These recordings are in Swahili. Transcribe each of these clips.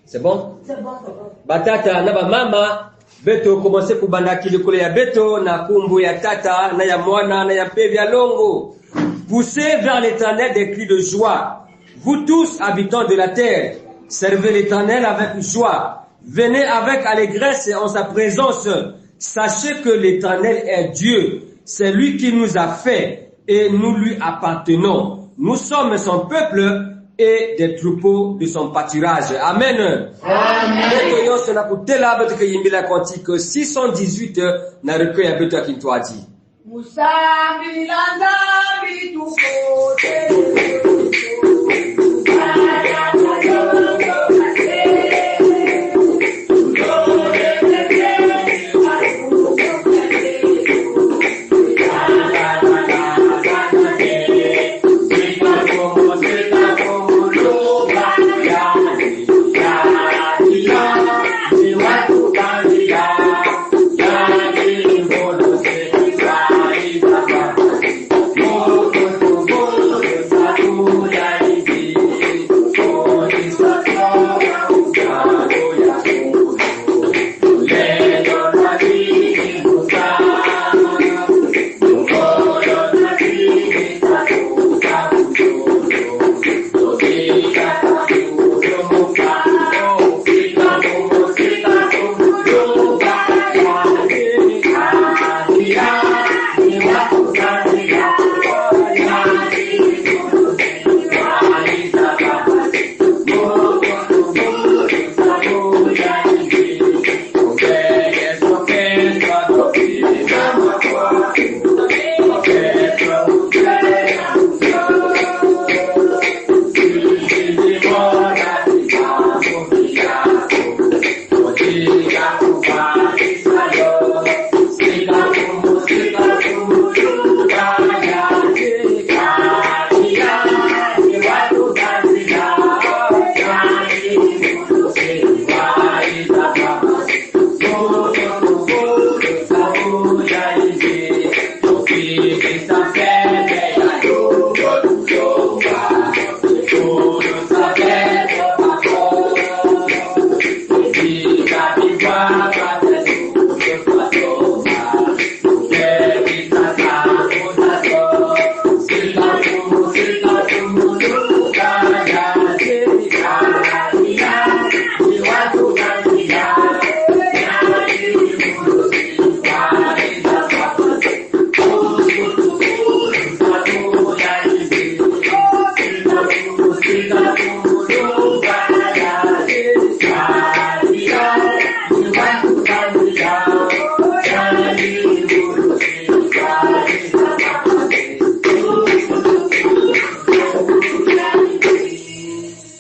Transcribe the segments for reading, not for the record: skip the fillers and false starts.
C'est bon? C'est bon. Batata na ba mama beto commencer kubanda kilikolo ya beto na kumbu ya tata na ya mwana na ya pevi ya longo. Poussez vers l'Éternel des cris de joie. Vous tous habitants de la terre, servez l'Éternel avec joie. Venez avec allégresse en sa présence. Sachez que l'Éternel est Dieu. C'est lui qui nous a fait et nous lui appartenons. Nous sommes son peuple et des troupeaux de son pâturage. Amen. Amen. Beto yonso na kutela beto ke yimbila cantique 618 na recueil ya beto ya Kintwadi. Musambi lanzambi tukote.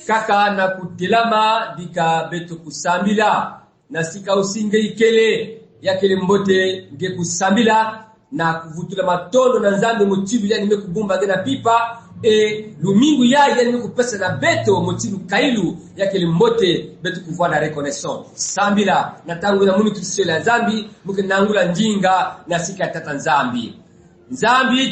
Kaka na kutelama dika beto kusambila na sika usinge ikele ya kele mbote nge kusambila na kuvutula matondo na nzambe motibu ya nime kubumba gena pipa lumingu ya nime kupesa na beto motibu kailu ya kele mbote beto kuvwa na reconnaissance sambila na tangu na muni kisio la nzambi muke nangula njinga na sika tata nzambi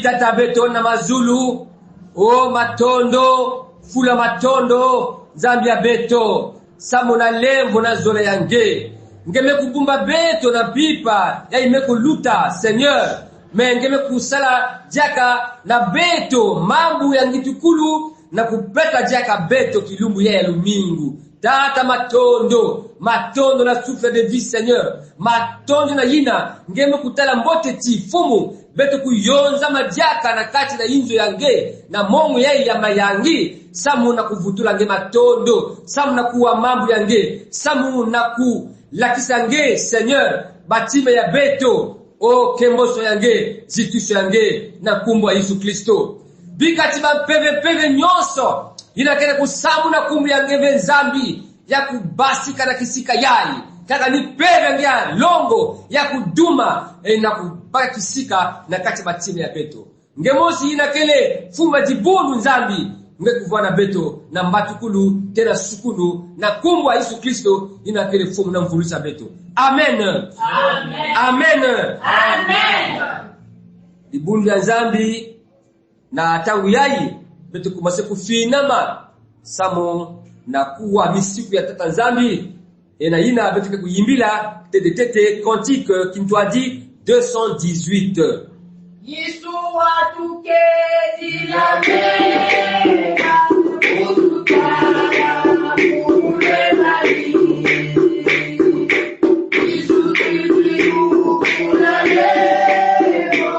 tata beto na mazulu o matondo fula matondo Zambia beto samona lembo na zona yange ngeme kubumba beto na pipa ya ime kuluta Seigneur me ngeme kusala jaka na beto mambu ya ngitukulu na kupeka jaka beto kilumbu ya lumingu tata matondo na souffle de vie Seigneur matondo na yina ngeme kutala mbote tifumu beto kuyonza majaka na kati na inzo yange na mongu ya mayangi samu na kuvutula nge matondo samu na kuwa mambu yange samu na ku lakisa nge Seigneur batime ya beto o kemboso yange zituso yange na kumbu ya Yesu Kristo bikati ba peve nyonso inakene kusamu na kumbu yange venzambi ya kubasika na kisika yai kaka ni peve ya longo ya kuduma na kubaka kisika na kati batime ya beto ngemosi inakele fuma dibulu nzambi ngekuvwa na beto na mbatukulu tena sukulu na kumbwa Yesu Kristo inakele fumu na mvulisa beto. Amen. Amen. Amen. Amen. Ibulu ya nzambi na tangu yai beto kumase kufinama samo na kuwa misiku ya tata nzambi ena ina betuke kuyimbila tete cantique Kintwadi 218. Yesu watuke dila mega ututara mure mari Yesu kitu kula leo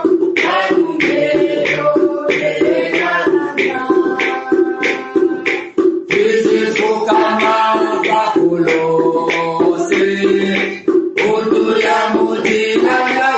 anungero degana Yesu kama bakulose utu ya mudila na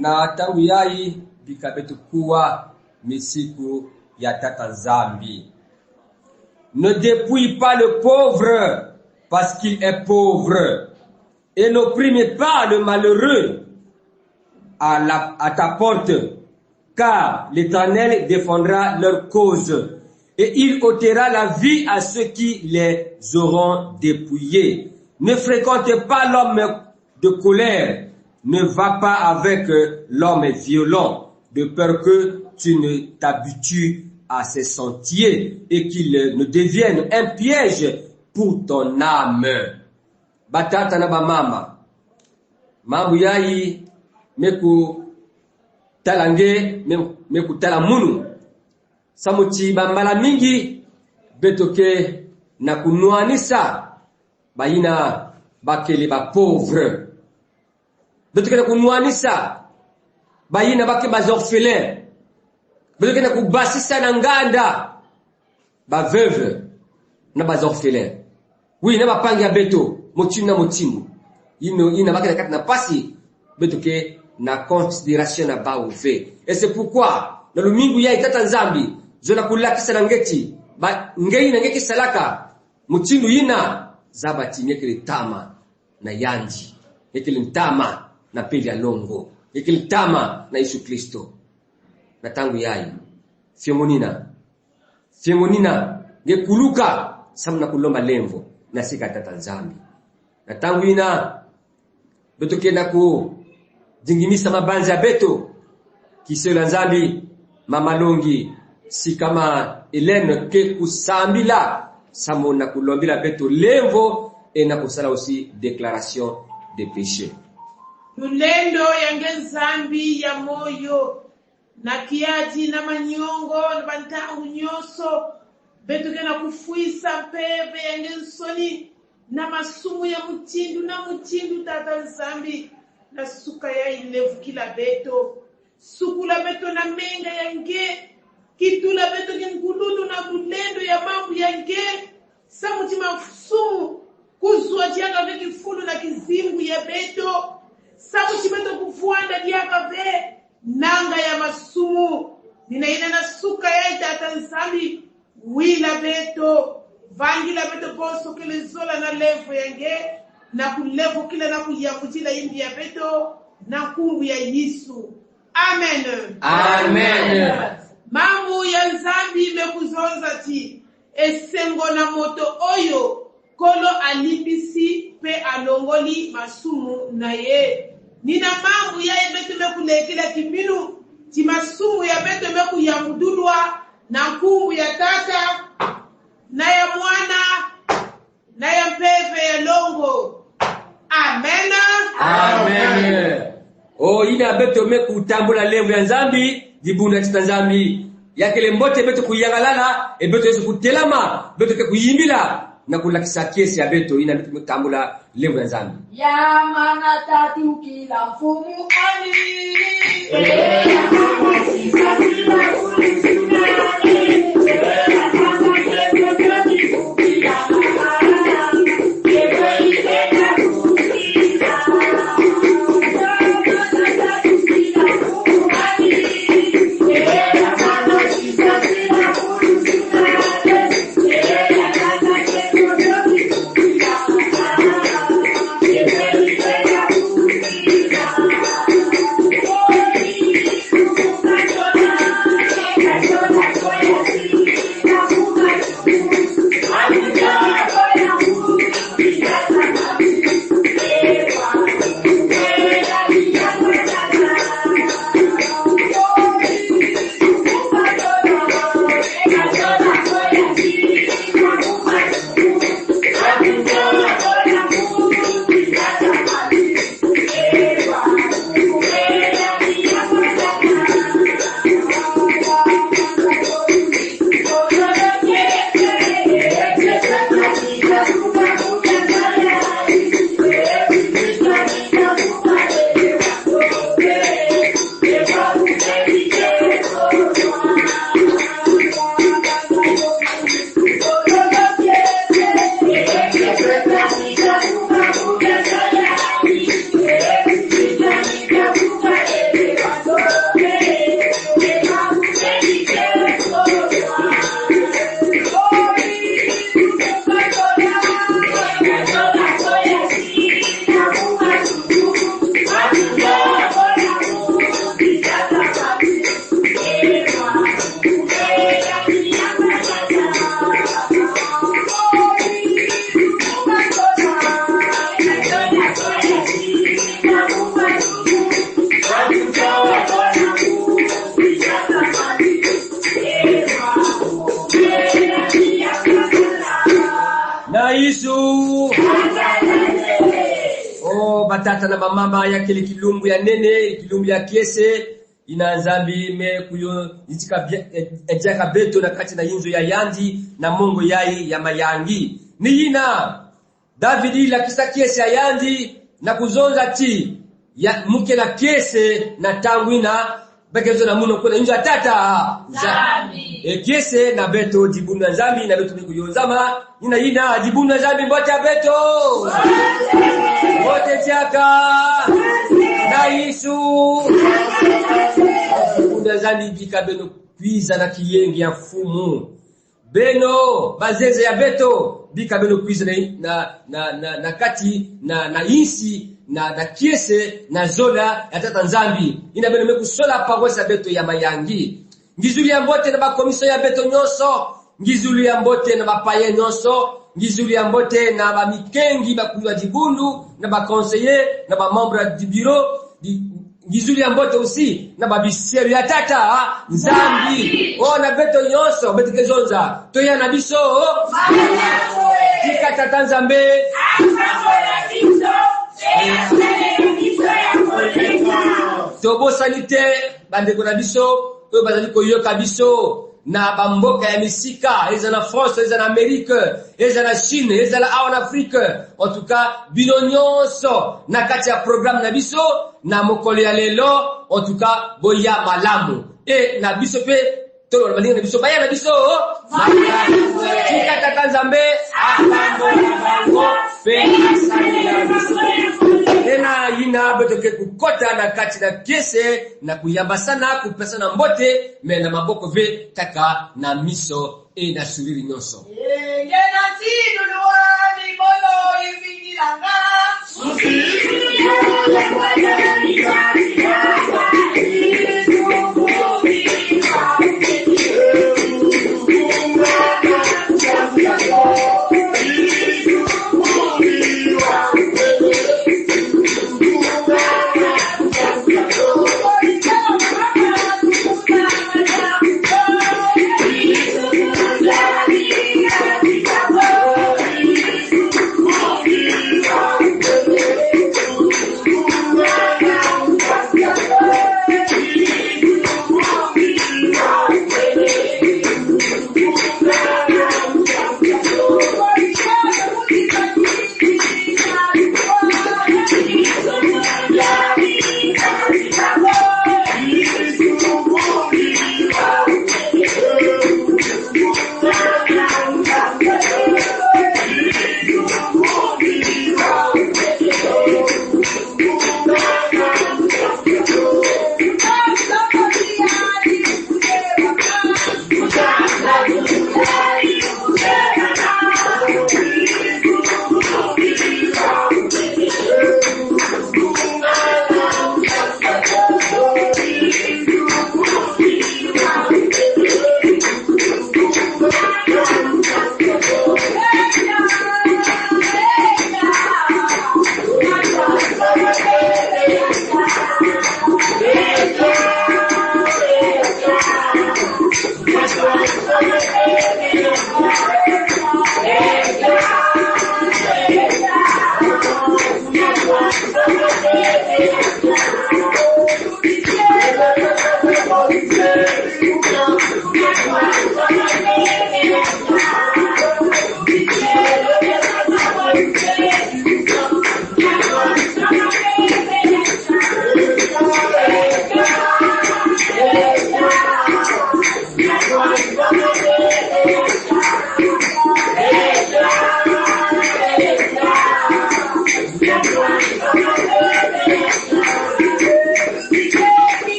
na tangu yai bikabetu kuwa misiku ya tata nzambi. Ne dépouille pas le pauvre parce qu'il est pauvre et n'opprime pas le malheureux à ta porte, car l'Éternel défendra leur cause et il ôtera la vie à ceux qui les auront dépouillés. Ne fréquente pas l'homme de colère, ne va pas avec l'homme violent, de peur que tu ne t'habitues à ses sentiers et qu'il ne devienne un piège pour ton âme. Batata na bamama, mambu yai meku talange meku talamunu, samuti bambala mingi betoke na kunuanisa baina bakele ba pauvre. Betoke na kunuanisa bayina bake bazorphelin. Betoke na kubasisa na nganda ba veuve na bazorphelin. Oui, na bapangi ya beto motimu na motimu. Ina bake na kati na pasi betoke na considération na ba ouve. Et c'est pourquoi na lumingu ya itata nzambi zona kulakisa na ngeti ba ngei na ngeki salaka motimu ina zabati nyekele tama na yanji. Yekele ntama na peli ya longo. Yekele tama na Yesu Kristo. Na tangu yai. Fiongonina. Ngekuluka. Samna kulomba lemvo. Na sika tata nzambi. Na tangu ina. Beto kena ku. Jingimisa mabanza beto. Kisela nzambi. Mama longi. Si kama Hélène ke kusambila. Samona kulombila beto lemvo. Et na kusala aussi déclaration de péché. Mulendo yange nzambi ya moyo na kiaji na manyongo na bantangu nyoso betuke na kufuisa mpeve yange nsoni na masumu ya mutindu tata nzambi na suka ya ilevu kila beto sukula beto na menga yange kitula beto ngululu na mulendo ya mambu yange samuti masumu kuzua jianga veki fulu na kizimbu ya beto samu chimeto kufuanda diaka ve nanga ya masumu ninaina na suka ya itata nzambi wila beto vangila beto poso kile zola na levo yange na kulevo kile na kuyakutila indi ya beto na kumbu ya Yesu. Amen. Amen. Mambu ya nzambi mekuzonza ti esengo na moto oyo kolo alibisi pe alongoli masumu na ye. Nina mambu ya beto mekulekila kibinu ti masumu ya beto meku ya mudulwa na kumbu ya tata na ya mwana na ya mpeve ya longo. Amen. Amen. Oh, ina beto meku tambula levu ya nzambi dibuna tita nzambi yakele mbote beto kuyangalala e beto yesu kutelama beto ke kuyimbila na kulakisa kesi ya beto ina beto tambula levu ya nzambi ya mana tatu kila mfumu ani na Yesu. Oh batata na mama ya kile kilumbu ya nene, kilumbu ya kiese ina nzambi me kuyo itika ejaka beto na kati na yinzo ya yandi na mongo yai ya mayangi. Ni ina Davidi la kisa kiese ya yandi na kuzonza ti ya muke na kiese na tangwina bekezo na muno kuna injo atata zambi. Kiese na beto jibunu na zambi na beto nikuyonzama ina jibunu na zambi mbote ya beto mbote chaka na Yesu. Jibunu na zambi bika beno kwiza na kiyengi ya fumu beno bazeze ya beto bika beno kwiza na kati na isi na kiese na zola ya tata nzambi ina beno mekusola paroisse beto ya mayangi ngizuli ya mbote na bakomiso ya beto nyonso ngizuli ya mbote na bapaye nyonso ngizuli ya mbote na bamikengi bakulwa dibundu na baconseiller na bamembre du bureau ngizuli ya mbote aussi na babisiero ya tata nzambi na beto nyonso beto kezonza toya na biso tika tata nzambe tobo sanite bandeko na biso oyo bazali koyoka biso na bamboka ya misika eza na France eza na Amerique eza na Chine eza na en Afrique en tout cas bino nyonso na kati ya programme na biso na mokolo ya lelo en tout cas boya malamu na biso pe tolo balinga na biso baya na biso tika tata nzambe akambo bango pe asali na biso ena yina betoke kukota na kati na kiese na kuyamba sana kupesa na mbote me na maboko ve kaka na miso na suriri nyonso ngena tino luwani bolo ibingilanga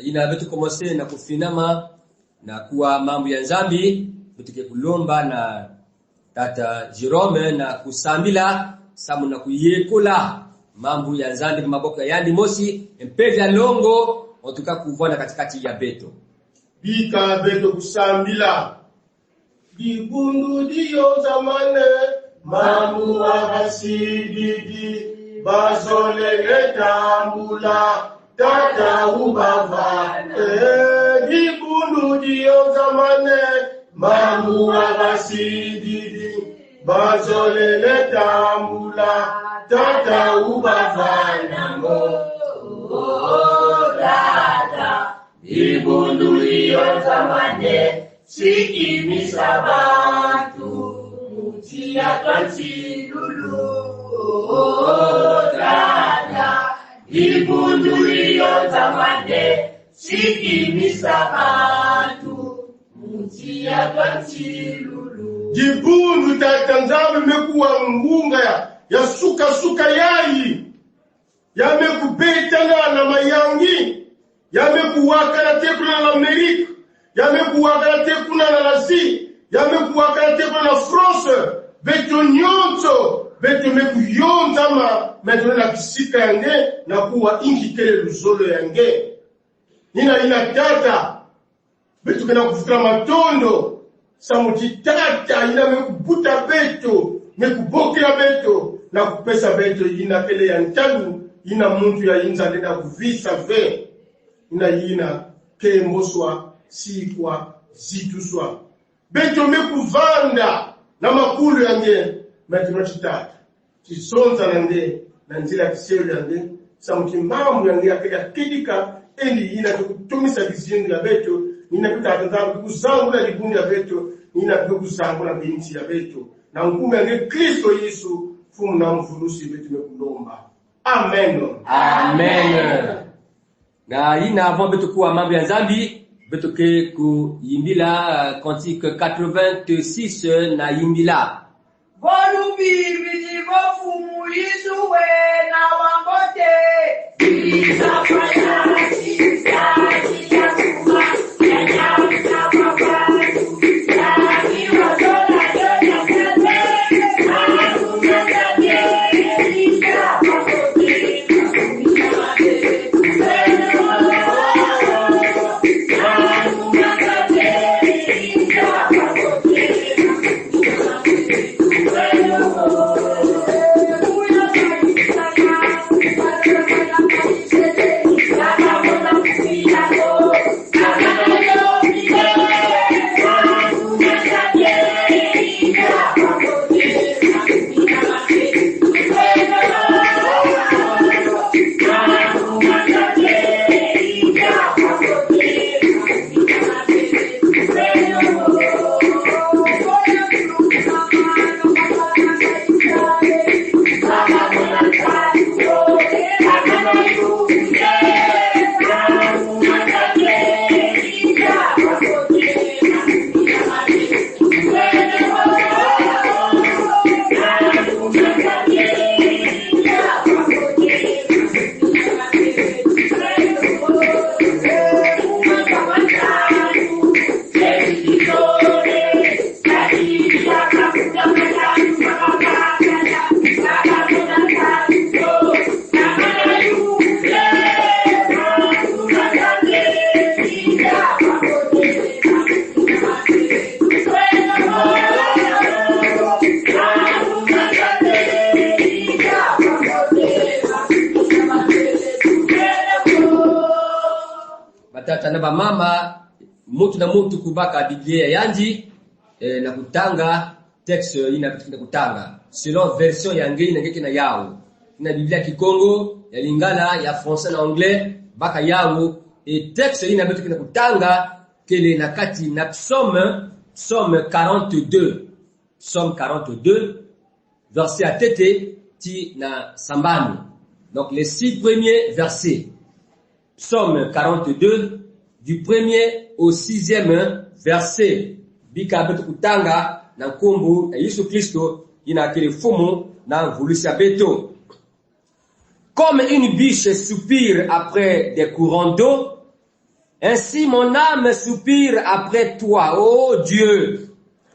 ina betu komose na kufinama na kuwa mambo ya nzambi betuke kulomba na Tata Jerome na kusambila samu na kuyekola mambo ya nzambi maboko yandi mosi mpevya longo otuka kuvona katikati ya beto bika beto kusambila dibundu diyo zamane mamu abasididi bazolele tambula tata ubava dibundu diyo zamane mamu abasididi bazolele tambula tata ubava mo dada ibundu iyo zamane sikimisa bantu mutia twachilulu dada ibundu iyo zamane sikimisa bantu mutia twachilulu jibundu tata nzambe mekuwa ngunga ya suka yayi yamekupetana na mayangi yamekuwaka na tekuna na Amerika yamekuwaka na tekuna na Asia yamekuwaka na tekuna na France beto nyonso beto mekuyonza metone na kisika yange na kuwa ingi kele luzolo yange ina tata beto kena kufukira matondo samuti tata ina mekubuta beto mekubokela beto na kupesa beto ina kele ya ntalu ina muntu ya inza nenda kuvisa ve ina kemboswa sikwa zituswa beto mekuvanda na makulu yange metino chitatu chisonza nande na nzira kisero yange samuti mambo yange ya kidika endi ina kutumisa kizindu ya beto nina kutata kuzangu na libundi ya beto nina kuzangu na binti ya beto na ngume yange Kristo Yesu fumu na mfunusi betu mekulomba. Amen. Amen. Na ina avant betu kuwa mambo ya nzambi betu ke kuyimbila cantique 86 na yimbila Volubili vofumu Yesuwe na wangote Isafaya Isafaya tata na mama mutu na mutu kubaka Biblia yanji na kutanga text ina kitu kutanga selon version yangi na ngeki na yao na Biblia Kikongo ya Lingala ya français na anglais baka yao text ina kitu kutanga kele na kati na psaume 42 verset à tete ti na sambani. Donc les 6 premiers versets. Psaume 42 du 1er au 6e verset. Bika betu kutanga na nkumbu ya Yesu Kristo ina kile fumu na mvulusia beto. Comme une biche soupire après des courants d'eau, ainsi mon âme soupire après toi, ô Dieu.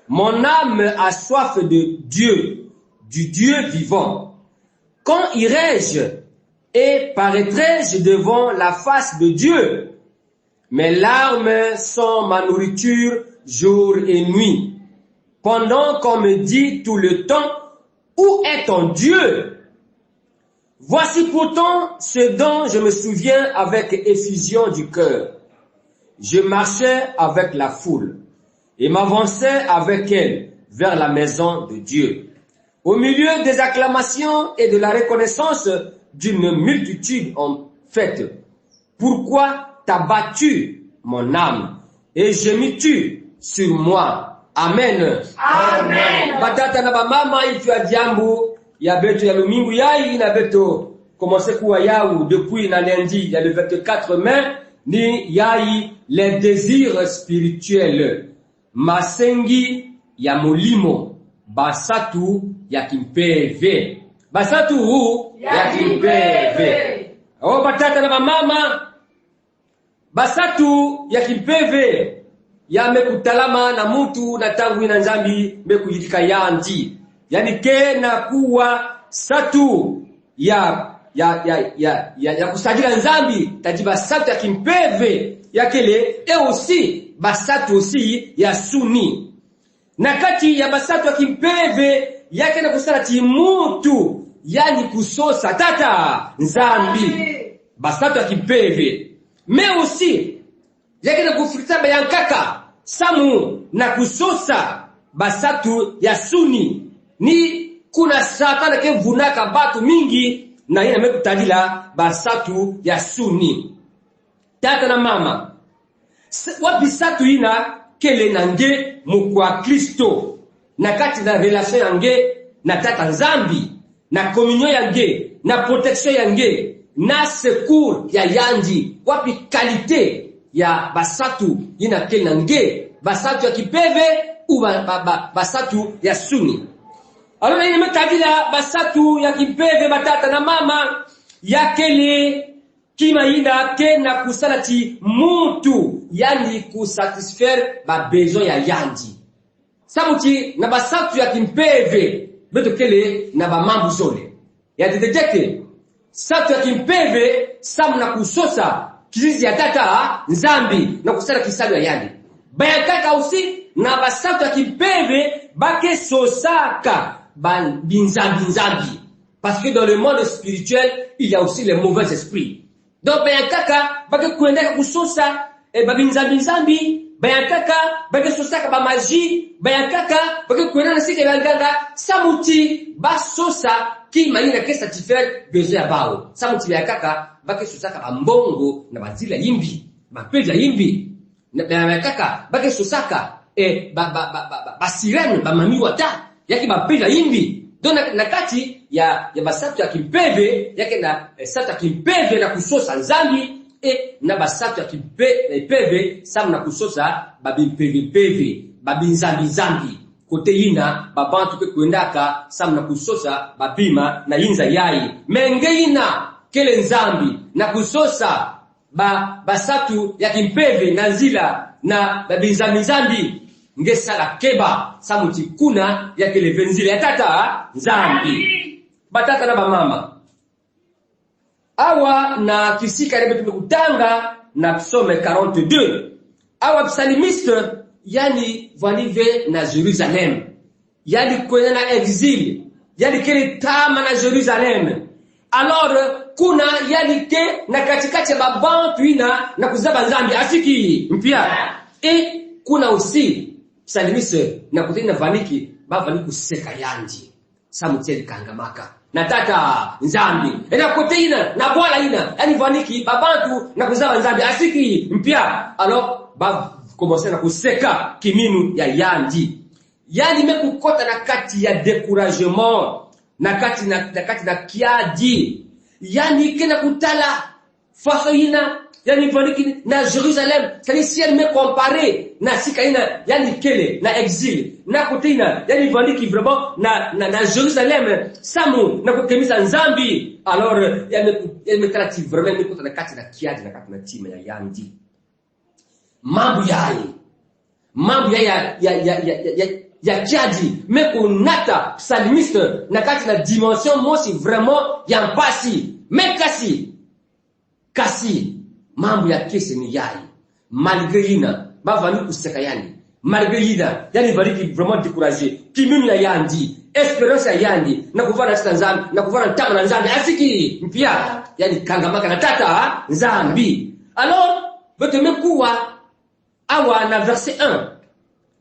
Mon âme a soif de Dieu, du Dieu vivant. Quand irai-je et paraîtrai-je devant la face de Dieu? Mes larmes sont ma nourriture jour et nuit. Pendant qu'on me dit tout le temps, où est ton Dieu? Voici pourtant ce dont je me souviens avec effusion du cœur. Je marchais avec la foule et m'avançais avec elle vers la maison de Dieu. Au milieu des acclamations et de la reconnaissance d'une multitude en fête. Pourquoi t'as battu mon âme et gémis-tu sur moi? Amen. Amen. Batata na bamama itu ya jambo ya beto ya lumingu yai na beto commencer kuwa yao depuis na lundi ya le 24 mai ni yai les désirs spirituels masengi ya molimo basatu ya kimpeve basatu ya kimpeve oh batata na bamama basatu ya kimpeve ya mekutalama na mutu na tangu ina nzambi mekuyidika yanji yani kena kuwa satu ya kusajila nzambi tajiba satu ya kimpeve yakele et aussi basatu aussi ya suni na kati ya basatu ya kimpeve yake na kusala mutu yani kusosa tata nzambi basatu ya kimpeve mais aussi yake na kufurita bayankaka samu na kusosa basatu ya suni ni kuna satana ke vunaka batu mingi na yeye amekutadila basatu ya suni tata na mama wapi satu ina kele nange mukwa Kristo na kati na relation yange na tata nzambi na communion yange na protection yange na secours ya yanji wapi qualité ya basatu ina kele nange basatu ya kipeve ou basatu ya suni. Alors il me tadila basatu ya kipeve batata na mama ya kele kima ina kena kusalati muntu yani kusatisfaire ba besoin ya yanji samuti na basatu ya kimpeve beto kele na ba mambu zole ya dedeke satu ya kimpeve samu na kusosa kizizi ya tata nzambi na kusala kisalu ya yandi bayakaka usi na basatu ya kimpeve bake sosaka binzambi parce que dans le monde spirituel il y a aussi les mauvais esprits. Donc bayakaka bake kuendeka kusosa babinzambi bayakaka bake sosaka ba magie bayakaka bake kuendana sike banganga samuti basosa ki manina ke satisfaire besoin ya bao samuti bayakaka bake sosaka ba mbongo na bazila yimbi mapeja yimbi na bayakaka bake sosaka ba sirene ba mami wata yaki mapeja yimbi. Donc na kati ya basatu ya kimpeve yake na satu ya kimpeve na kusosa nzambi na basatu ya kimpeve sam na kusosa babimpeve babinzambi kote ina babantu ke kuendaka sam na kusosa babima na inza yai menge ina kele nzambi na kusosa basatu ya kimpeve na zila na babinzambi ngesala keba samuti kuna yake levenzile ya tata nzambi batata na bamama awa na kisika rebe tumekutanga na psaume 42 awa psalimiste yani valive na Jerusalem yani kwenda na exil yani kile tama na Jerusalem alors kuna yani ke na katikati ya babantu ina na kuzaba nzambi asiki mpya kuna usi psalimiste na kutenda vaniki bavani kuseka yanji samuteli kangamaka na tata nzambi ena koteina na bwala ina yani vaniki babantu na kuzaba nzambi asiki mpya alors ba commencer na kuseka kiminu ya yanji yani mekukota na kati ya découragement na kati na kiaji yani kena kutala fasoina yani vaniki na Jerusalem c'est si elle me comparer na sikaina yani kele na exil na koteina yani vaniki vraiment na Jerusalem samu na kukemisa nzambi alors elle me trati vraiment me kota na kati na kiaji na kati na tima ya yanji mambo ya kiadi meko nata salimiste na kati na dimension mosi vraiment ya mpasi kasi mambo ya kese ni yai malgré ina bavani kuseka yani malgré ina yani variki vraiment découragé kimimi ya yandi espérance ya yandi na kuvana stanzambi na kuvana tama na nzambi asiki mpia yani kangamaka na tata nzambi alors beto mekuwa awa na verset 1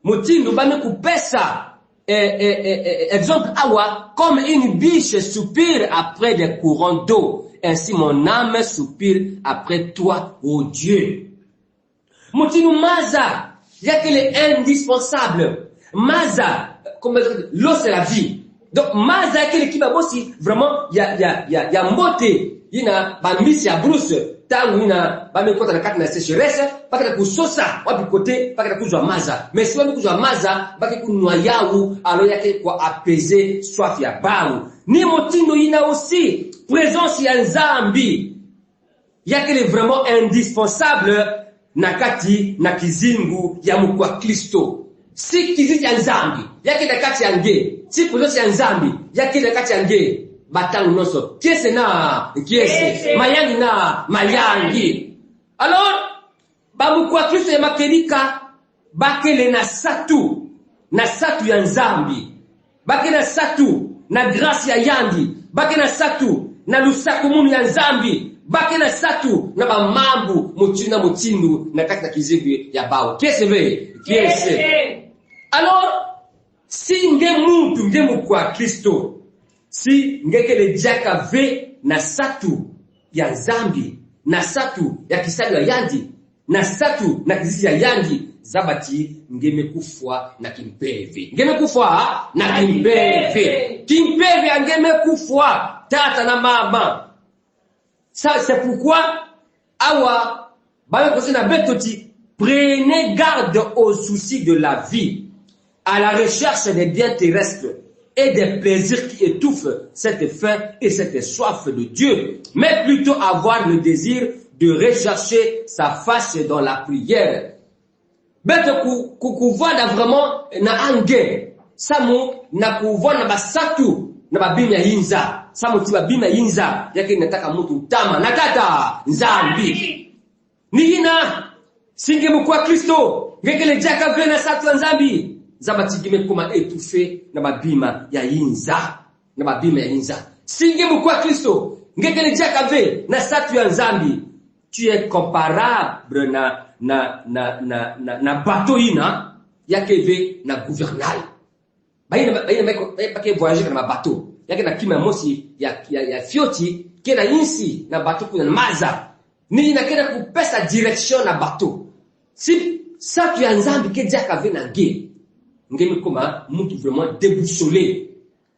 motindo bame kupesa exemple awa comme une biche soupire après des courants d'eau ainsi mon âme soupire après toi ô Dieu motindo maza yakele indispensable maza comme l'eau c'est la vie donc maza yakele kiba bosi vraiment ya mbote ina bamisi ya Bruce tangu ina bamekota na kati na sécheresse baka kusosa wapi kote baka kuzwa maza mais si wapi kuzwa maza baka kunwa yau alo yake kwa apaiser soif ya bau ni motindo ina aussi présence ya nzambi yake vraiment indispensable na kati na kizingu ya mkwa Kristo si kizingu ya nzambi yake na kati ya nge si présence ya nzambi yake na kati ya nge batangu noso kiese na kiese mayangi na mayangi alors babu kwa Kristo ya makelika bakele na satu ya nzambi bakele na satu na grâce ya yandi bakele na satu na lusaku munu ya nzambi bakele na satu na bamambu mochina motindu na kati na kizibu ya bao kiese alors si nge muntu nge mukwa Kristo si ngekele jaka ve na satu ya nzambi na satu ya kisali ya yandi na satu na kizizi ya yandi zabati ngemekufwa na kimpeve kimpeve angemekufwa tata na mama ça c'est pourquoi awa ba ko na betoti prenez garde aux soucis de la vie à la recherche des biens terrestres et des plaisirs qui étouffent cette faim et cette soif de Dieu, mais plutôt avoir le désir de rechercher sa face dans la prière. Bête kukuvana vraiment na ange, samu na kuvana basatu na babima yinza, samu tiba bima yinza yake nataka mtu tama na tata nzambi. Nihina singe mkwa Kristo, ngekele jaka vena satu nzambi. Zabatigime kuma étouffé na babima ya yinza singe mkwa Kristo ngekele jakave na satu ya nzambi tu es comparable na bateau ina yakeve na gouvernail baina pake voyager na bateau yake na kima mosi ya fioti kena insi na bateau kuna maza ni inakenda kupesa direction na bateau si satu ya nzambi ke jakave na ge ngemi koma mutu vraiment déboussolé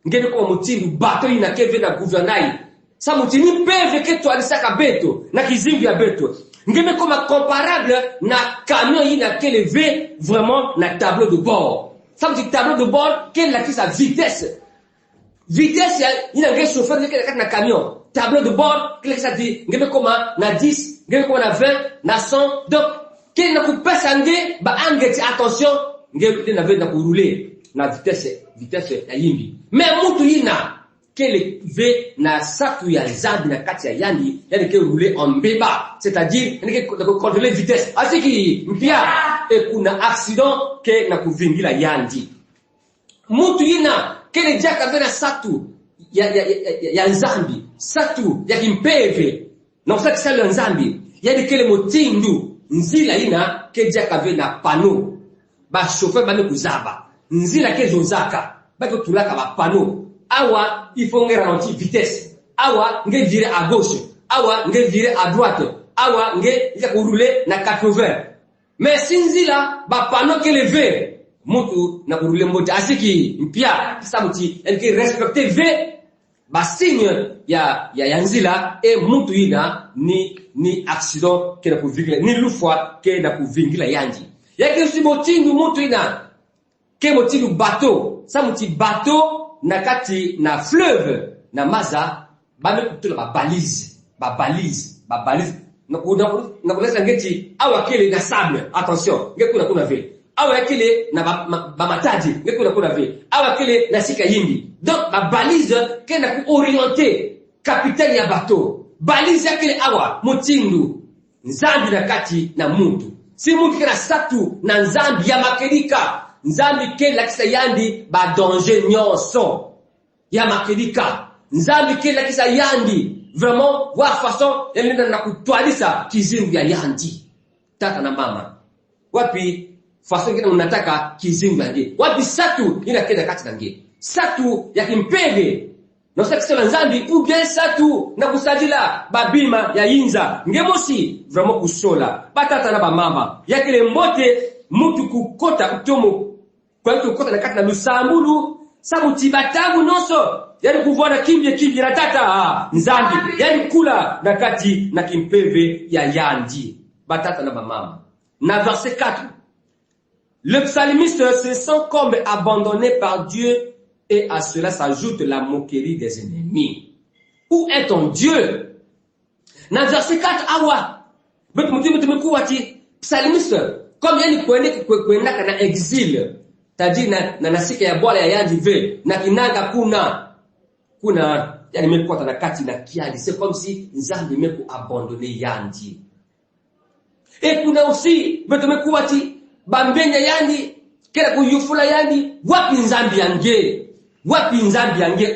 ngemi koma mutindu bato ina keve na gouvernail sa mutini peve ke to alisaka beto na kizingu ya beto ngemi koma comparable na camion ina kelevé vraiment na tableau de bord sa muti tableau de bord quelle la sa vitesse ina nge chauffeur na camion tableau de bord quelle ça dit ngemi koma na 10 ngemi koma na 20 na 100 donc quelle na kupesa nge ba angeti attention ngeke na venda kurouler na vitesse ya yimbi mais mutu ina kele ve na satu ya zambi na kati ya yandi yani ke rouler en mbeba c'est-à-dire ni ke contrôler vitesse asiki mpia e kuna accident ke na kuvingila yandi mutu ina kele jaka ve na satu ya nzambi satu ya kimpeve na kusaki sala ya nzambi yani kele motindu nzila ina ke jaka ve na panneau ba chauffeur bame kuzaba nzila kezo zaka bako tulaka ba panneau awa il faut ralentir vitesse awa nge virer à gauche awa nge virer à droite awa nge ya rouler na 80 mais sinzila ba panneau ke lever mutu na rouler mota asiki mpia sabuti elke respecter v ba signe ya nzila e mutu ina ni accident ke na kuvingila ni lufwa ke na kuvingila yanji yake si motindu mutu ina ke motindu bateau sa muti bateau na kati na fleuve na maza bame kutula ba balise na kulesa ngeti awa kele na sable attention ngekuna kuna vile awa kele na ba matadi ngeko kuna ve awa kele na sika yindi. Donc ba balise kena ku orienter capitaine ya bateau balise kele awa mutindu nzambi na kati na muntu si muntu kena satu na nzambi ya makelika nzambi kele lakisa yandi ba danger nyonso ya makelika nzambi kele lakisa yandi vraiment voir façon yenda na kutwalisa kizingu ya yandi tata na mama wapi façon kile unataka kizingu yange wapi satu inakenda kati na nge satu ya kimpege na sakisema nzambi ou bien satu na kusajila babima ya inza ngemosi vraiment kusola batata na ba mama yakile mbote mutu kukota utomo kwa hiyo kukota na kati na lusambulu sabuti batabu noso yani kuvona kimbie na tata nzambi yani kula na kati na kimpeve ya yandi batata na ba mama na verset 4. Le psalmiste se sent comme abandonné par Dieu et à cela s'ajoute la moquerie des ennemis. Où est ton Dieu? Dans verset 4 awa. Betumekuwati psalmiste comme yani kwenda kana exil. Tadi na nasika ya bwala ya yandi ve na kinanga kuna yani mekota na kati na kiali. C'est comme si nzambi meku abandonné yandi. Et kuna aussi betumekuwati bambenya yandi kera kuyufula yandi wapi nzambi yange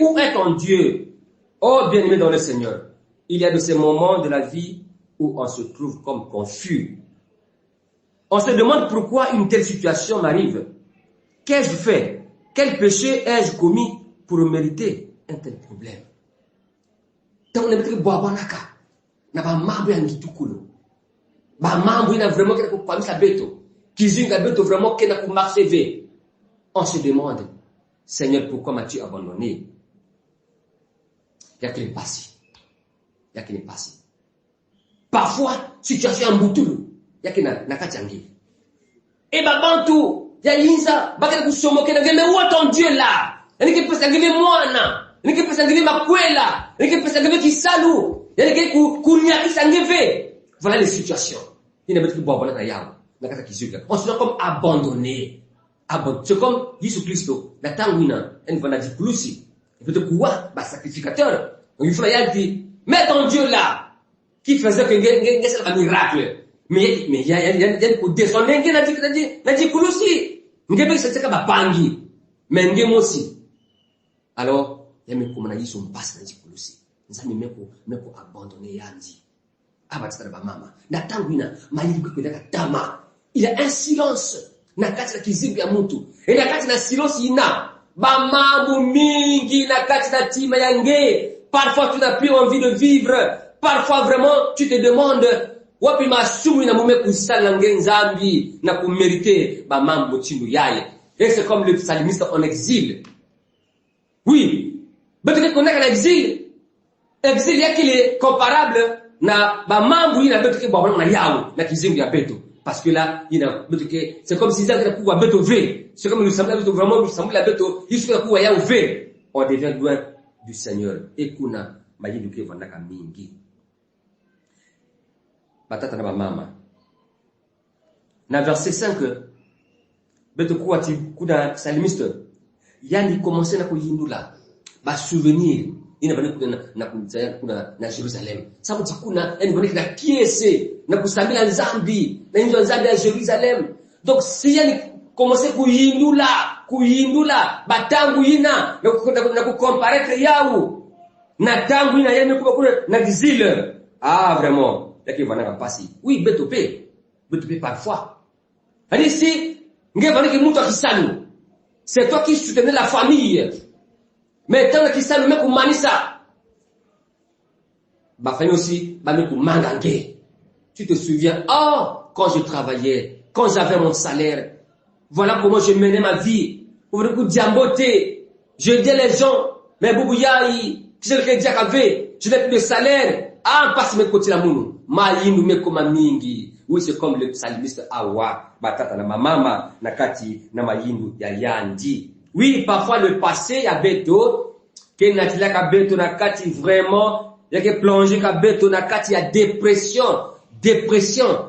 où est ton Dieu? Oh bien-aimé dans le Seigneur, il y a de ces moments de la vie où on se trouve comme confus. On se demande pourquoi une telle situation m'arrive. Qu'ai-je fait? Quel péché ai-je commis pour mériter un tel problème? Tant on est boabanaka na ba mambo ya ngitukulo ba mambo ina vraiment kera kukwamisa beto kizinga beto vraiment kena ku marcher ve. On se demande, Seigneur, pourquoi m'as-tu abandonné? Y'a qu'il passe. Parfois, situation mbutulu, y'a qu'il na kachangi. Et babantu, y'a yinza, bakela kusomo kena mais où est ton Dieu là? Y'a qu'il peut s'agriver moana, y'a qu'il peut s'agriver makwela, y'a qu'il peut s'agriver kisalu, y'a qu'il kunya s'agriver. Voilà les situations. Il n'a pas de boire na yao. On se sent comme abandonné. C'est comme Jésus Christ. La tanguina, elle va dire plus. Peut-être quoi? Bah, sacrificateur. Donc, il faut dire, mais ton Dieu là, qui faisait que c'est un miracle. Mais il y a pour descendre, il y a dit plus. Il y a c'est comme bangi. Mais il y a aussi. Alors, il y a comme on a dit son passe dans le plus. Nous avons même pour abandonner Yandi. Mama. Na tanguina, maïli kwenda tama. Il y a un silence na kati na kizibu ya mtu. Et na kati na silence ina ba mambo mingi na kati na tima yange. Parfois tu n'as plus envie de vivre. Parfois vraiment tu te demandes wapi masumu na mume kusala nzambi na kumériter ba mambo chindu yaye. Et c'est comme le psalmiste en exil. Oui, peut-être qu'on est en exil. Exil yake est comparable na ba mambo ina beto ke baba na yao na kizingu ya beto parce que là ina beto ke c'est comme si ça était pour beto v c'est comme nous semble beto vraiment nous semble la beto jusqu'à pour yao v on devient loin du Seigneur et kuna majidu ke vanaka mingi batata na ba mama na verset 5 beto kwa ti kuna psalmiste yani commencer na kuyindula ba souvenir ina bani kuna na Jerusalem sababu kuna yani bani na kiese na kusambila nzambi na hizo nzambi ya Jerusalem donc si yani commencer kuyindula batangu ina na kucomparaître yao na tangu ina yani kuna na exil vraiment yaki bana pasi oui betope parfois ali si ngevani ki mtu akisanu c'est toi qui soutenais la famille. Mais tant que ça nous met pour manisa, bah fait aussi, bah nous pour mangangue. Tu te souviens, quand je travaillais, quand j'avais mon salaire, voilà comment je menais ma vie. Pour le coup diamboté, je dis les gens, mais boubouyaï, qui c'est le crédit avait, je n'ai plus de salaire. Passe mes côtés la mounou, mali nous met comme mingi. Oui, c'est comme le psalmiste Awa, batata na mama, nakati na mayindu ya yandi. Oui, parfois le passé, ya beto, que natila ka beto na kati vraiment, ya ke plongé ka beto na kati ya dépression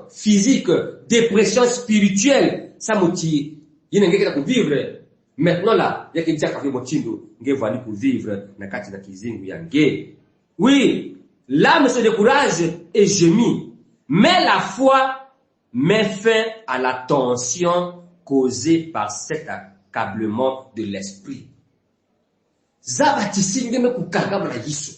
physique, dépression spirituelle. Samuti, il n'y a pour vivre. Maintenant là, il y a quelqu'un qui a fait mon tindo, il va pour vivre, na kati na kizingu yange. Oui, l'âme se décourage et gémit, mais la foi met fin à la tension causée par cet accablement de l'esprit. Zabatisi ngeme kukangama na Yesu.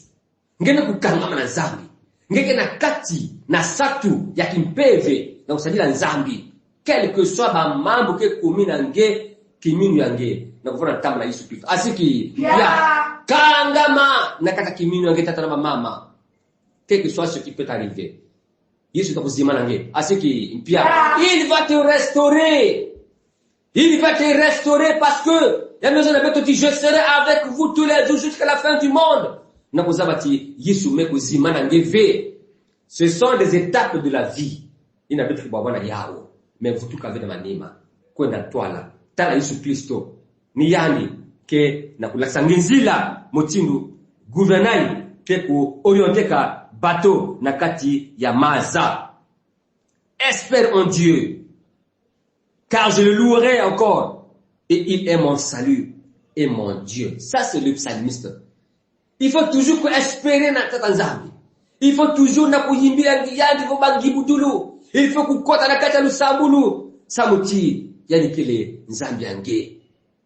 Ngeme kukangama na zambi. Ngeke na kati na satu ya kimpeve na usadila nzambi. Quel que soit ba mambo ke kumina nge kiminu yange na kufuna tamu na Yesu Kristo. Asiki ya kangama na kata kiminu yange tata na mama. Quel que soit ce qui peut arriver. Yesu takuzima nange. Asiki mpia. Il va te restaurer. Il va te restaurer parce que la maison de Béto dit, je serai avec vous tous les jours jusqu'à la fin du monde. Ce sont des étapes de la vie. Il n'a pas de problème yao. Mais vous tout avez de manima. Quoi dans toi là? Tala Yesu Christo. Niyani ke na kula sangenzila motindu gouverneur ke ku orienter ka bateau na kati ya maza. Espère en Dieu. Car je le louerai encore. Et il est mon salut et mon Dieu. Ça, c'est le psalmiste. Il faut toujours espérer dans cette Nzambi. Il faut toujours na kuyimbira ngiyandi vo bangibudulu. Il faut kukota na kata lusambulu. Samuti, yani kele Nzambi yange.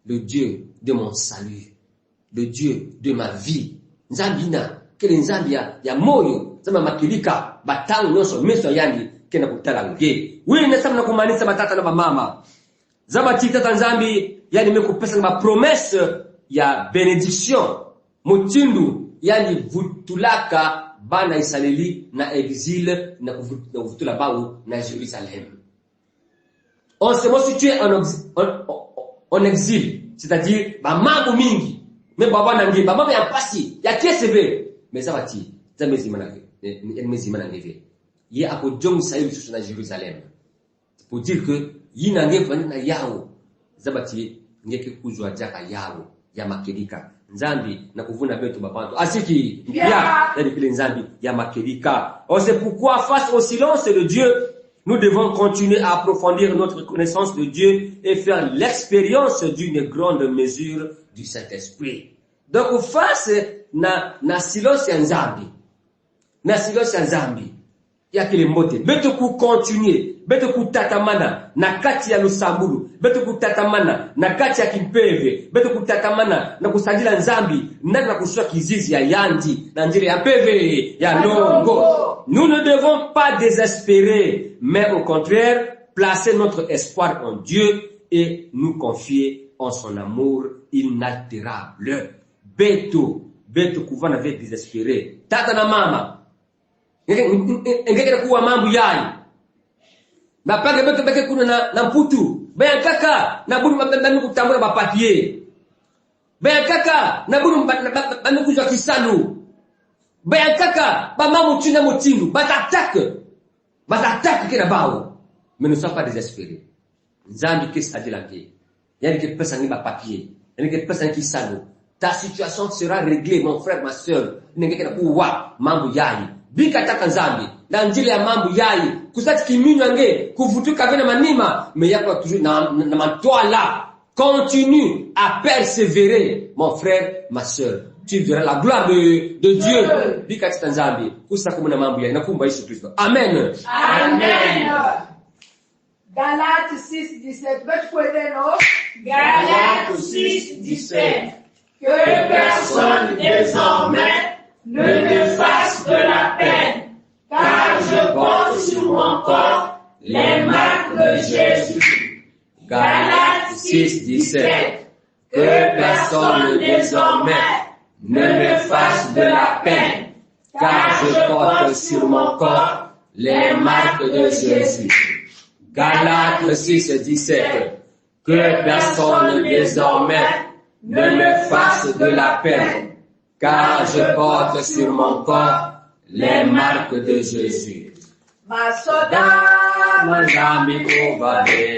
Le Dieu de mon salut. Le Dieu de ma vie. Nzambi na kele Nzambi ya moyo. Sama makilika batangu nyonso meso yandi kena kutala nge. Wewe nasema na kumanisa batata na mama. Zabati tata Nzambi yani mekupesa ma promesse ya bénédiction mutindu yani vutulaka bana Israeli na exil na kuvutula bau na Jérusalem. On se mo situé en exil, c'est-à-dire ba mambo mingi mais baba nangi ba mambo ya pasi ya TSV mais zabati zamezima na neve ye akojong sayu sur na Jérusalem pour dire que yinange na yao zabati ngeke kuzwa jaka yao ya makelika Nzambi na kuvuna betu babantu asiki ya kile Nzambi ya makelika. C'est pourquoi face au silence de Dieu nous devons continuer à approfondir notre connaissance de Dieu et faire l'expérience d'une grande mesure du Saint-Esprit. Donc face na silence ya Nzambi ya kile mbote beto ku continuer beto ku tatamana na kati ya lusambulu beto ku tatamana na kati ya kimpeve beto ku tatamana na kusajila Nzambi na kushua kizizi ya yandi na njire ya peve ya longo. Nous ne devons pas désespérer mais au contraire placer notre espoir en Dieu et nous confier en son amour inaltérable. Beto kuvana ve désespérer tata na mama ngeke kuwa mambo yayi bapage beto beke kuna na mputu ben kaka na bulu mbambe kutambula ba papier ben kaka na bulu mbambe kuzwa kisalu ben kaka ba mamu tuna motindu batatak kina bao mais ne sois pas désespéré. Nzambi ke sadila ke yani ke pesa ni ba papier yani ke pesa ni kisalu ta situation sera réglée mon frère ma sœur ngeke na kuwa mambo yayi bika taka Nzambi na njile ya mambo yayi kusati kiminyo ange kuvutuka vena manima mais yako toujours na matwala. Continue à persévérer mon frère ma sœur, tu verras la gloire de Dieu. Bika taka Nzambi kusa kumuna mambo yayi na kumba Yesu Kristo. Amen. Amen. Galates 6:17. Veux-tu connaître, non? Galates 6:17. Que personne désormais ne me fasse de la peine, car je porte sur mon corps les marques de Jésus. Galates 6:17. Que personne désormais ne me fasse de la peine, car je porte sur mon corps les marques de Jésus. Galates 6:17. Que personne désormais ne me fasse de la peine, car je porte sur mon corps les marques de Jésus. Ma soda, Manzambi Kovade,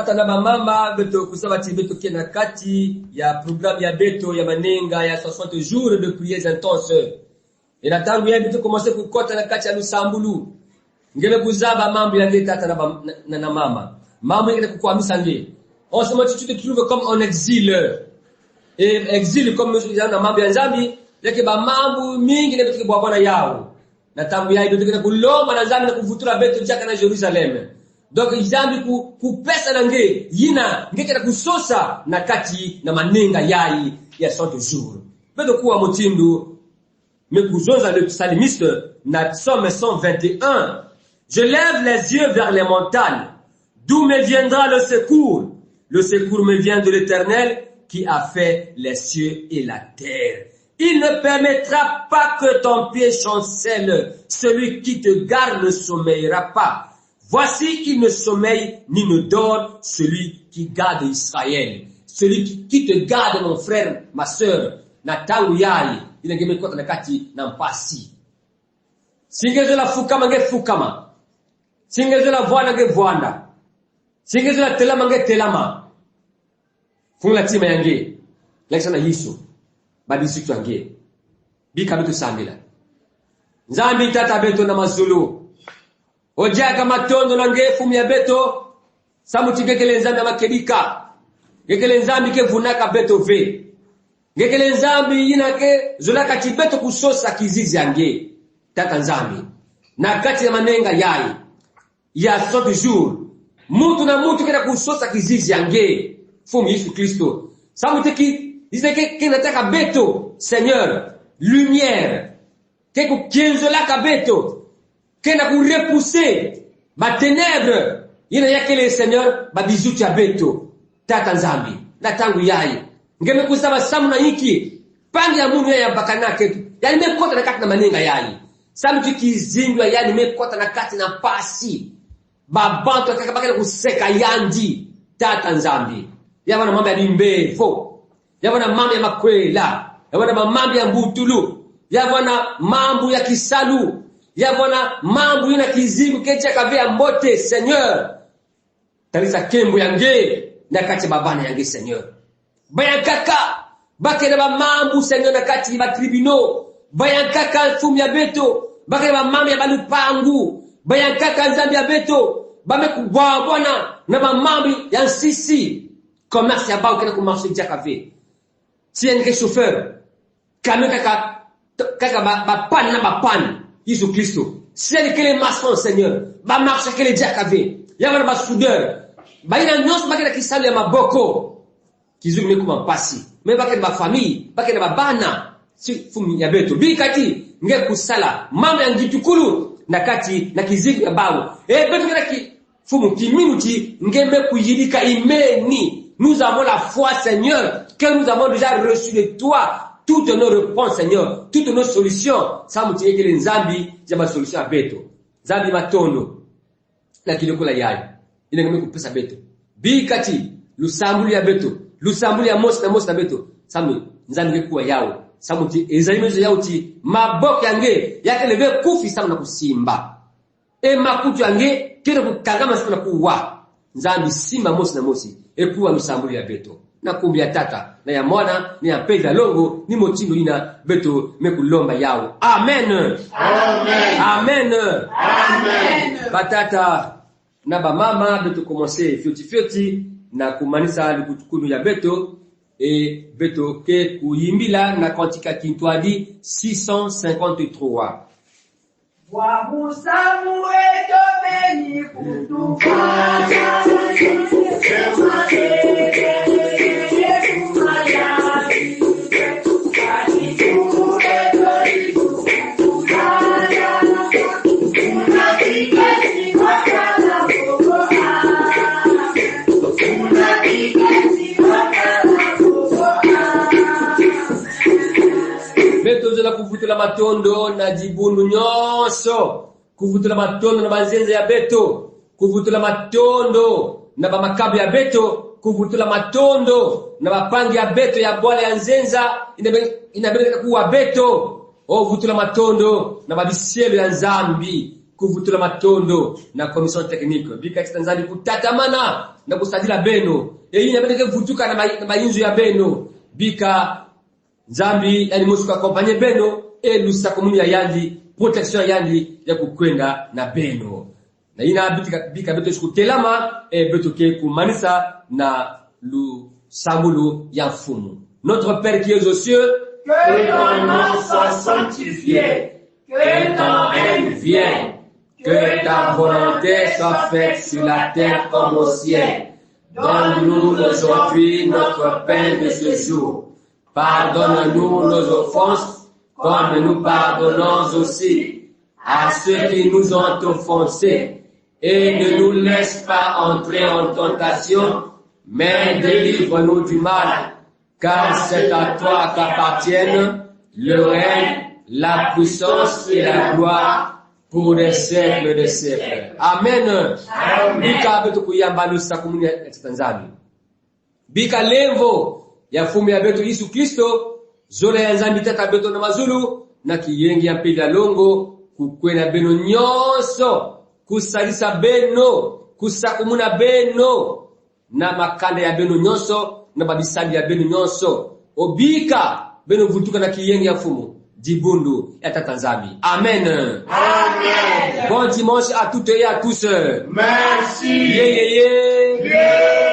batata na mama beto kusaba ti beto kena kati ya programme ya beto ya manenga ya 60 jours de prières intenses. Ina tangu ya beto commencer kukota na kati ya Lusambulu. Ngele kuzaba mambo ya tata na mama. Mambo ngele kukwamisa nge. En ce moment tu te trouves comme en exil. Et exil comme nous na mambo ya Nzambi, yake ba mambo mingi na beto kwa bwana yao. Na tangu ya beto kena kulomba na Nzambi na kuvutura beto jaka na Jerusalem. Donc Nzambi kupesa na nge yina ngeke na kusosa na kati na manenga yai ya 100 jours. Beto kuwa motindu mekuzonza le psalimiste na Psaume 121. Je lève les yeux vers les montagnes. D'où me viendra le secours? Le secours me vient de l'Éternel qui a fait les cieux et la terre. Il ne permettra pas que ton pied chancelle. Celui qui te garde ne sommeillera pas. Voici qu'il ne sommeille ni ne dort celui qui garde Israël. Celui qui te garde, mon frère, ma sœur, na tangu yai, inangeme kota na kati na mpasi. Singezo la fukama nge fukama. Singezo la voana nge voanda. Singezo la telama nge telama. Funga tima yange. Lekshana Yesu. Babi siku yange. Bika betu samila. Nzambi tata beto na mazulu. Ojaka matondo na ngefu mya beto. Samuti ngekele nzambi ya makedika. Ngekele nzambi ke vunaka beto ve. Ngekele nzambi yinake zulaka chibeto kusosa kizizi yange. Tata nzambi. Na kati ya manenga yai. Ya 100 jours. Mutu na mutu kena kusosa kizizi yange. Fumu Yesu Kristo. Samuti ki izeke kenataka beto. Seigneur. Lumière. Keku kienzolaka beto. Kena ku repousser ba ténèbres yina yake le Seigneur ba bizuti ya beto tata nzambi na tangu yai ngeme kusaba samu na hiki pangi ya mungu ya bakanake yani mekota na kati na manenga yai samu tikizindwa yani mekota na kati na pasi babantu akakabaka kuseka yandi tata nzambi yabana mambo ya bimbevo yabana mambo ya makwela yabana mambo ya mbutulu yabana mambo ya kisalu yabona mambo ina kizibu kecha kavea mbote Seigneur talisa kembo yange na kati babana yange Seigneur bayankaka bakena ba mambo Seigneur na kati ba tribunaux bayankaka fumu ya beto bakena ba mambo ya balupangu bayankaka nzambi ya beto bamekubwa bwana na ba mambo ya nsisi commerce ya bao kena ku marché ya kave si yenge chauffeur kameka kaka ba pan na ba pan Yesu Kristo. C'est que les maçons, Seigneur. Ba marche que les diakave. Yavana ba soudeur. Ba ina nyos ba kena kisale ma boko. Kizumi kuma pasi. Me ba kena ba famille, ba kena ba bana. Si fumi ya beto. Bi kati nge kusala. Mama yangitukulu na kati na kizibu ya bawo. Beto kena ki fumu kiminuti nge me kuyidika imeni. Nous avons la foi, Seigneur, que nous avons déjà reçu de toi. Toutes nos réponses, Seigneur, toutes nos solutions, ça m'a dit que les Nzambi, j'ai ma solution à beto. Nzambi matondo. La kiloko la yai. Il n'a pas pesa beto. Bikati, Lusambuli ya beto. Lusambuli ya mos na beto. Samu, Nzambi kwa yao. Samu ti, ezalimezo yao ti, mabok yange, yake leve kufi samu na kusimba. Makutu yange, kene kukangama samu na kuwa. Nzambi simba mos na mosi. Kuwa Lusambuli ya beto. Na kumbi ya tata na ya mwana ni ya pedra longo ni motindo ina beto mekulomba yao. Amen. Amen. Amen. Amen. Batata na ba mama beto commencer fioti na kumanisa lukutukunu ya beto beto ke kuyimbila na kantika kintwadi 653. Wamusamu eto beni kutukana Beto la kuvutula matondo na jibundu nyoso kuvutula matondo na banzenza ya beto kuvutula matondo na bamakabu ya beto kuvutula matondo na bapangi ya beto ya bwala ya nzenza inabeleka kuwa beto vutula matondo na babisielo ya Nzambi kuvutula matondo na commission technique bika extenzali kutatamana na kusajila beno yeye inabidi kuvutuka na mayinzo ya beno bika Nzambi yani Mungu akompanye beno elusa komuni ya yandi protection yandi ya kukwenda na beno na ina bika beto shikutelama beto ke kumanisa na lu sambulu ya mfumu. Notre Père qui es aux cieux, que ton nom soit sanctifié, que ton règne vienne, que ta volonté soit faite sur la terre comme au ciel. Donne-nous aujourd'hui notre pain de ce jour. Pardonne-nous nos offenses, comme nous pardonnons aussi à ceux qui nous ont offensés. Et ne nous laisse pas entrer en tentation, mais délivre-nous du mal. Car c'est à toi qu'appartiennent le règne, la puissance et la gloire pour les siècles des siècles. Amen. Bika betu kuyamba nusa kumuni extenzami. Bika lengo ya fumu ya betu Yesu Kristo, zole ya nzambi tata betu na mazulu, na kiyengi ya mpili ya longo, kukwena beno nyonso, kusalisa beno, kusakumuna beno, na makanda ya beno nyonso, na babisali ya beno nyonso. Obika beno vutuka na kiyengi ya fumu. Dibundu ya tatanzami. Amen. Amen. Bon dimanche à toutes et à tous. Merci. Yeah, yeah, yeah. Yeah.